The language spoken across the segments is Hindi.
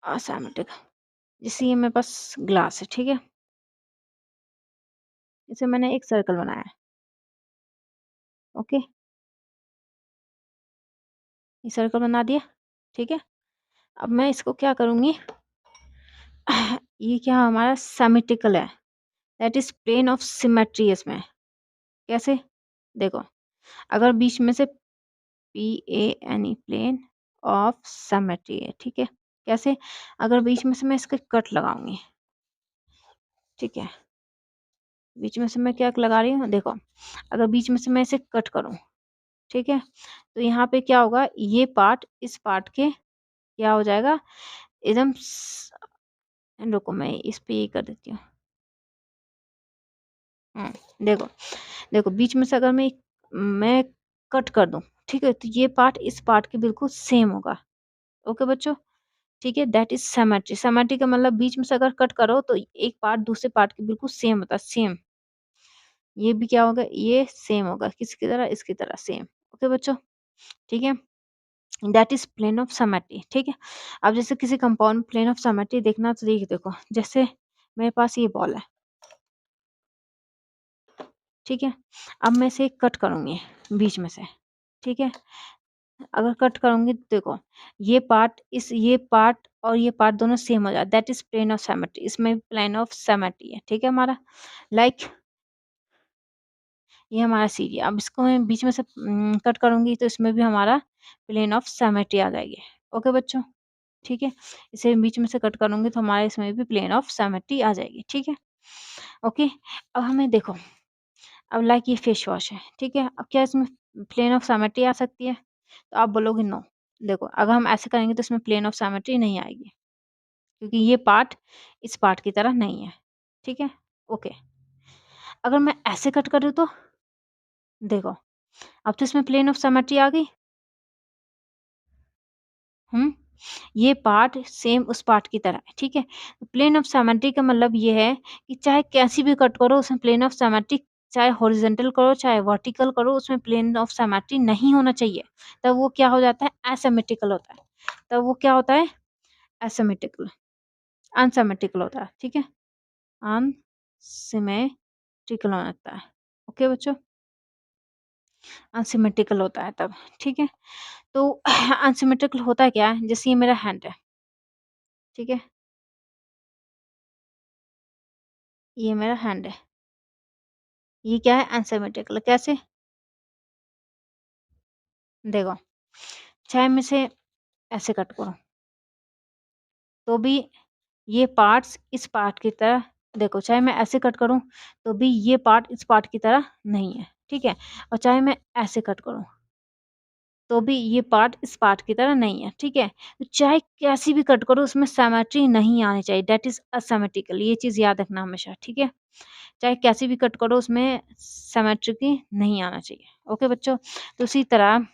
असिमेट्रिक। जैसे ये मेरे पास ग्लास है, ठीक है? इसे मैंने एक सर्कल बनाया है, ओके? ये सर्कल बना दिया, ठीक है? अब मैं इसको क्या करूँगी ये क्या हमारा सिमेट्रिकल है, that is plane of symmetry इसमें। कैसे? देखो, अगर बीच में से PANE प्लेन ऑफ सिमेट्री है, ठीक है? कैसे? अगर बीच में से मैं इसके कट लगाऊँगी, ठीक है? बीच में से मैं क्या लगा रही हूँ, देखो, अगर बीच में से मैं इसे कट करूँ, ठीक है? तो यहाँ पे क्या होगा, ये पार्ट इस पार्ट के क्या हो जाएगा, एकदम रुको मैं इस पे ये कर देती हूँ। देखो, देखो बीच में से अगर मैं कट कर दूँ, ठीक है? तो ये पार्ट इस पार्ट के बिल्कुल सेम होगा। ओके बच्चों? ठीक है? That is symmetry. सिमेट्री का मतलब बीच में से अगर कट करो तो एक पार्ट दूसरे पार्ट के बिल्कुल सेम होता है, सेम। ये भी क्या होगा, ये सेम होगा, किसकी तरह? इसकी तरह सेम। ओके बच्चों? ठीक है? That is plane of symmetry, ठीक है? अब जैसे किसी कंपाउंड प्लेन ऑफ सिमेट्री देखना तो ये देखो, जैसे मेरे पास ये बॉल है, ठीक है? अब मैं इसे कट करूँगी बीच में से, ठीक है? अगर कट करूँगी तो देखो, ये पार्ट और ये पार्ट दोनों सेम हो जाए, that is plane of symmetry. इसमें प्लेन ऑफ सिमेट्री है, ठीक है हमारा? लाइक ये हमारा सीधी, अब इसको मैं बीच में से कट करूँगी तो इसमें भी हमारा प्लेन ऑफ सिमेट्री आ जाएगी। ओके बच्चों? ठीक है? इसे बीच में से कट करूँगी तो हमारे इसमें भी प्लेन ऑफ सिमेट्री आ जाएगी, ठीक है? ओके? अब हमें देखो, अब लाइक ये फेस वॉश है, ठीक है? अब क्या इसमें प्लेन ऑफ सिमेट्री आ सकती है? तो आप बोलोगे नो। देखो, अगर हम ऐसे करेंगे तो इसमें प्लेन ऑफ सिमेट्री नहीं आएगी, क्योंकि ये पार्ट इस पार्ट की तरह नहीं है, ठीक है? ओके। अगर मैं ऐसे कट करूँ तो? देखो, अब तो इसमें प्लेन ऑफ सिमेट्री आ गई। हुँ? ये पार्ट सेम उस पार्ट की तरह है, ठीक है? प्लेन ऑफ सिमेट्री का मतलब ये है कि चाहे कैसी भी कट करो उसमें प्लेन ऑफ सिमेट्री, चाहे हॉरिज़ॉन्टल करो, चाहे वर्टिकल करो, उसमें प्लेन ऑफ सिमेट्री नहीं होना चाहिए। तब वो क्या हो जाता है, एसिमेट्रिकल होता है। तब वो क्या होता है, एसिमेट्रिकल, अनसिमेट्रिकल होता है, ठीक है? अनसिमेट्रिकल हो जाता है। ओके बच्चों? अनसिमेट्रिकल होता है तब, ठीक है? तो अनसिमेट्रिकल होता क्या है, जैसे ये मेरा हैंड है, ठीक है? ये मेरा हैंड है। ये क्या है, अनसिमेट्रिकल। कैसे? देखो, चाहे मैं इसे ऐसे कट करूँ, तो भी ये पार्ट्स इस पार्ट की तरह, देखो चाहे मैं ऐसे कट करूँ, तो भी ये पार्ट इस पार्ट की तरह नहीं है, ठीक है? और चाहे मैं ऐसे कट करूँ, तो भी ये पार्ट इस पार्ट की तरह नहीं है, ठीक है? तो चाहे कैसी भी कट करो उसमें सिमेट्री नहीं आनी चाहिए, दैट इज़ असिमेट्रिकल, ये चीज़ याद रखना हमेशा, ठीक है? चाहे कैसी भी कट करो उसमें सिमेट्रिक नहीं आना चाहिए। ओके बच्चों? तो उसी तरह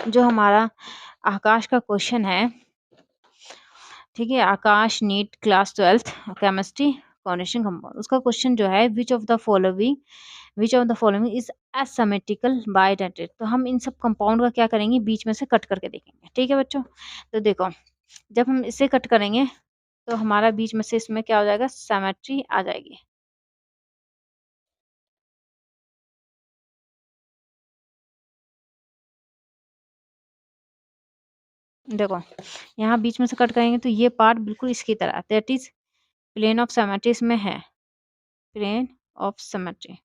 जो हमारा आकाश का क्वेश्चन है, ठीक है? Aakash NEET class 12th chemistry coordination compound, उसका क्वेश्चन जो है which of the following is asymmetrical bidentate. तो हम इन सब कंपाउंड का क्या करेंगे, बीच में से कट करके देखेंगे, ठीक है बच्चों? तो देखो, जब हम इसे कट करेंगे तो हमारा बीच में से इसमें क्या हो जाएगा, सिमेट्री आ जाएगी। देखो, यहाँ बीच में से कट करेंगे तो ये पार्ट बिल्कुल इसकी तरह, that is plane of symmetry इसमें है, प्लेन ऑफ सिमेट्री।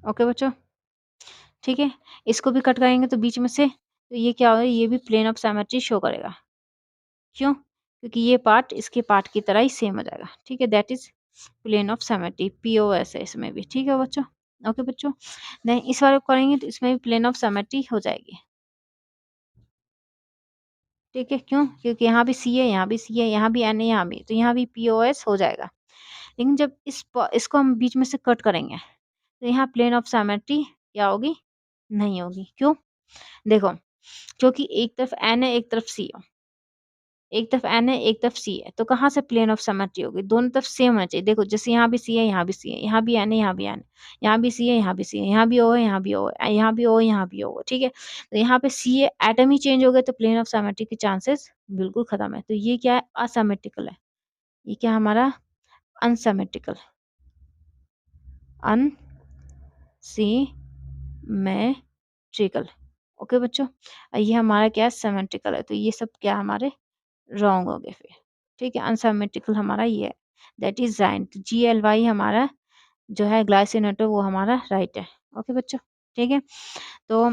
ओके बच्चों? ठीक है? इसको भी कट करेंगे तो बीच में से, तो ये क्या होगा, ये भी प्लेन ऑफ सिमेट्री शो करेगा। क्यों? क्योंकि ये पार्ट इसके पार्ट की तरह ही सेम हो जाएगा। ठीक है? That is plane of symmetry, POS है इसमें भी। ठीक है बच्चों? ओके बच्चों? देन इस वाले को करेंगे तो इसमें भी प्लेन ऑफ सिमेट्री हो जाएगी। ठीक है? क्यों? क्योंकि यहाँ भी सी है, यहाँ भी सी है, यहाँ भी एन है, यहाँ भी। तो यहाँ भी पीओएस हो जाएगा। लेकिन जब इसको हम बीच में से कट करेंगे, तो यहाँ प्लेन ऑफ सिमेट्री क्या होगी? नहीं होगी। क्यों? देखो, क्योंकि एक तरफ एन है, एक तरफ सी है। एक तरफ एन है, एक तरफ सी है, तो कहाँ से प्लेन ऑफ सिमेट्री होगी? दोनों तरफ सेम होना चाहिए। देखो जैसे यहाँ भी सी है, यहाँ भी सी है, यहाँ भी एन है, यहाँ भी एन है, यहाँ भी सी है, यहाँ भी सी है, यहाँ भी ओ है, यहाँ भी ओ है, यहाँ भी ओ है, यहाँ भी ओ है, ठीक है। तो यहाँ पे सी है, एटम ही चेंज हो गए तो प्लेन ऑफ सिमेट्री के चांसेस बिल्कुल खत्म है। तो ये क्या है? असिमेट्रिकल है। ये क्या हमारा? Unsymmetrical, unsymmetrical. ओके बच्चों, ये हमारा क्या है? सिमेट्रिकल है। तो ये सब क्या हमारे रॉन्ग हो गए फिर, ठीक है। अनसिमेट्रिकल हमारा ये है, दैट इज राइट। GLY हमारा जो है ग्लाइसिन वो हमारा राइट है। ओके बच्चों, ठीक है। तो